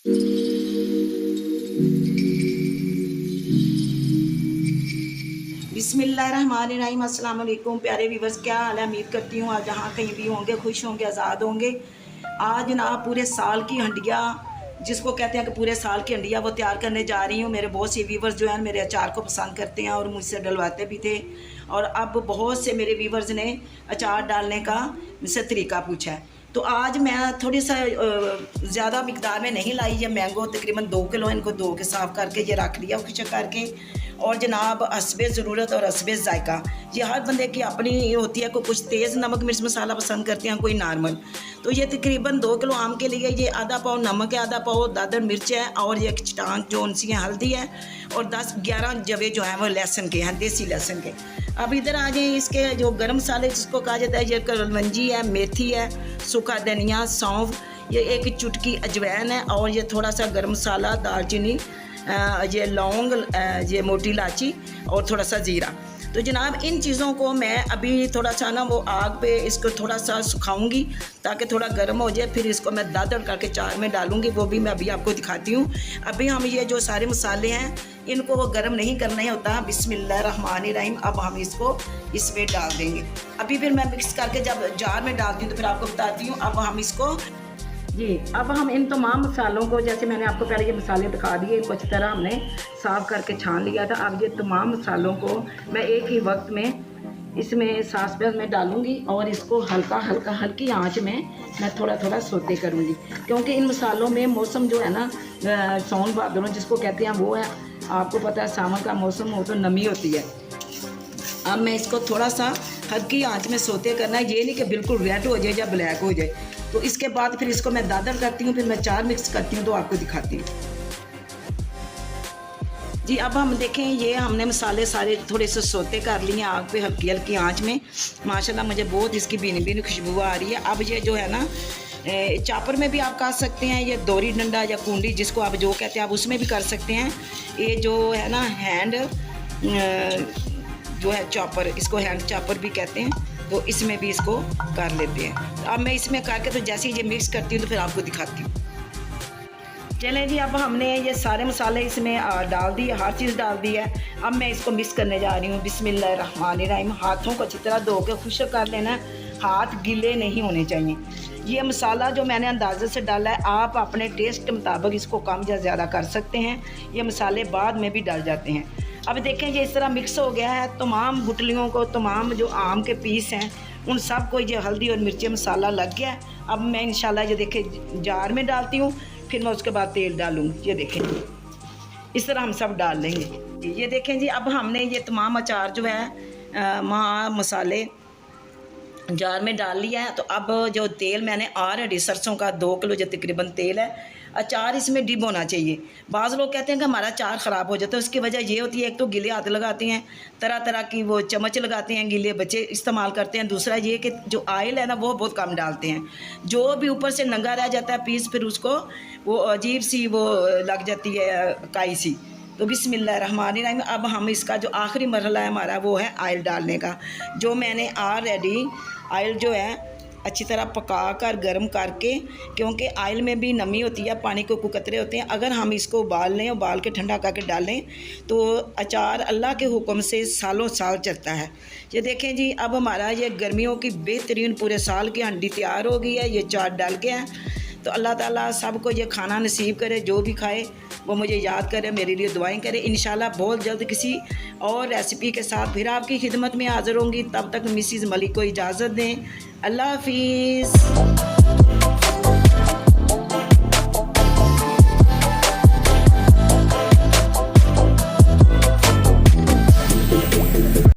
बिस्मिल्लाहिर्रहमानिर्रहीम। अस्सलाम वालेकुम प्यारे व्यूवर्स, क्या हाल है? उम्मीद करती हूँ आज जहाँ कहीं भी होंगे खुश होंगे, आज़ाद होंगे। आज ना पूरे साल की हंडिया, जिसको कहते हैं कि पूरे साल की हंडिया, वो तैयार करने जा रही हूँ। मेरे बहुत से व्यूवर्स जो हैं मेरे अचार को पसंद करते हैं और मुझसे डलवाते भी थे, और अब बहुत से मेरे व्यूवर्स ने अचार डालने का मुझसे तरीका पूछा है। तो आज मैं थोड़ी सा ज़्यादा मिकदार में नहीं लाई। ये मैंगो तकरीबन 2 किलो, इनको धो के साफ़ करके ये रख लिया खुशक करके। और जनाब हस्बे ज़रूरत और हस्बे ज़ायका, ये हर बंदे की अपनी होती है। कोई कुछ तेज़ नमक मिर्च मसाला पसंद करते हैं, कोई नॉर्मल। तो ये तकरीबन 2 किलो आम के लिए ये आधा पाव नमक है, आधा पाव दादर मिर्च है, और ये चटांग जो उनसी है हल्दी है, और 10-11 जवे जो हैं वो लहसुन के हैं, देसी लहसुन के। अब इधर आ जाए, इसके जो गर्म मसाले जिसको कहा जाता है, ये कलवंजी है, मेथी है, सूखा धनिया, सौंफ, ये एक चुटकी अजवैन है, और ये थोड़ा सा गर्म मसाला, दालचीनी, ये लौंग, ये मोटी इलायची, और थोड़ा सा ज़ीरा। तो जनाब इन चीज़ों को मैं अभी थोड़ा सा ना वो आग पे इसको थोड़ा सा सुखाऊंगी ताकि थोड़ा गर्म हो जाए। फिर इसको मैं दादड़ करके चार में डालूंगी, वो भी मैं अभी आपको दिखाती हूँ। अभी हम ये जो सारे मसाले हैं इनको वो गर्म नहीं करना ही होता। बिस्मिल्लाहिर्रहमानिर्रहीम। अब हम इसको इसमें डाल देंगे। अभी फिर मैं मिक्स करके जब जार में डालती हूँ तो फिर आपको बताती हूँ। अब हम इसको जी, अब हम इन तमाम मसालों को, जैसे मैंने आपको पहले ये मसाले दिखा दिए, इनको अच्छी तरह हमने साफ़ करके छान लिया था। अब ये तमाम मसालों को मैं एक ही वक्त में इसमें सास पैन में डालूंगी, और इसको हल्की आंच में मैं थोड़ा थोड़ा सोते करूंगी, क्योंकि इन मसालों में मौसम जो है ना सावन भादरों जिसको कहते हैं वो है। आपको पता है सावन का मौसम हो तो नमी होती है। अब मैं इसको थोड़ा सा हल्की आंच में सोते करना है, ये नहीं कि बिल्कुल रेड हो जाए या ब्लैक हो जाए। तो इसके बाद फिर इसको मैं दादर करती हूँ, फिर मैं चार मिक्स करती हूँ तो आपको दिखाती हूँ। जी, अब हम देखें, ये हमने मसाले सारे थोड़े से सोते कर लिए आग पे हल्की हल्की आंच में। माशाल्लाह मुझे बहुत इसकी भीनी भीनी खुशबू आ रही है। अब ये जो है ना चापर में भी आप काट सकते हैं, ये दोरी डंडा या कुंडी जिसको आप जो कहते हैं आप उसमें भी कर सकते हैं। ये जो है ना हैंड जो है चॉपर, इसको हैंड चॉपर भी कहते हैं, तो इसमें भी इसको कर लेते हैं। तो अब मैं इसमें करके तो जैसे ही ये मिक्स करती हूँ तो फिर आपको दिखाती हूँ। चलें जी, अब हमने ये सारे मसाले इसमें डाल दिए, हर चीज़ डाल दी है। अब मैं इसको मिक्स करने जा रही हूँ। बिस्मिल्लाहिर्रहमानिर्रहीम। हाथों को अच्छी तरह धो के खुश्क कर लेना, हाथ गीले नहीं होने चाहिए। ये मसाला जो मैंने अंदाजे से डाला है, आप अपने टेस्ट के मुताबिक इसको कम या ज़्यादा कर सकते हैं। ये मसाले बाद में भी डल जाते हैं। अब देखें ये इस तरह मिक्स हो गया है। तमाम गुटलियों को, तमाम जो आम के पीस हैं उन सब को ये हल्दी और मिर्ची मसाला लग गया है। अब मैं इंशाल्लाह ये देखें जार में डालती हूँ, फिर मैं उसके बाद तेल डालूँगी। ये देखें इस तरह हम सब डाल लेंगे। ये देखें जी, अब हमने ये तमाम अचार जो है मसाले जार में डाल लिया है। तो अब जो तेल मैंने ऑलरेडी सरसों का 2 किलो जो तकरीबन तेल है, अचार इसमें डिप होना चाहिए। बाज़ लोग कहते हैं कि हमारा अचार ख़राब हो जाता है, उसकी वजह ये होती है एक तो गीले हाथ लगाते हैं, तरह तरह की वो चम्मच लगाते हैं, गीले बच्चे इस्तेमाल करते हैं। दूसरा ये कि जो ऑयल है ना वो बहुत कम डालते हैं, जो भी ऊपर से नंगा रह जाता है पीस, फिर उसको वो अजीब सी वो लग जाती है काई सी। तो बिस्मिल्लाहिर्रहमानिर्रहीम। अब हम इसका जो आखिरी मरहला है हमारा वो है ऑयल डालने का। जो मैंने ऑलरेडी ऑयल जो है अच्छी तरह पका कर गर्म करके, क्योंकि ऑयल में भी नमी होती है, पानी के कुकतरे होते हैं। अगर हम इसको उबाल लें, उबाल के ठंडा करके डालें तो अचार अल्लाह के हुक्म से सालों साल चलता है। ये देखें जी, अब हमारा ये गर्मियों की बेहतरीन पूरे साल की हंडी तैयार हो गई है। ये चार डाल के हैं। तो अल्लाह ताला सबको ये खाना नसीब करे, जो भी खाए वो मुझे याद करे, मेरे लिए दुआएं करे। इंशाल्लाह बहुत जल्द किसी और रेसिपी के साथ फिर आपकी खिदमत में हाज़िर होंगी। तब तक मिसिज़ मलिक को इजाज़त दें। अल्लाह हाफिज़।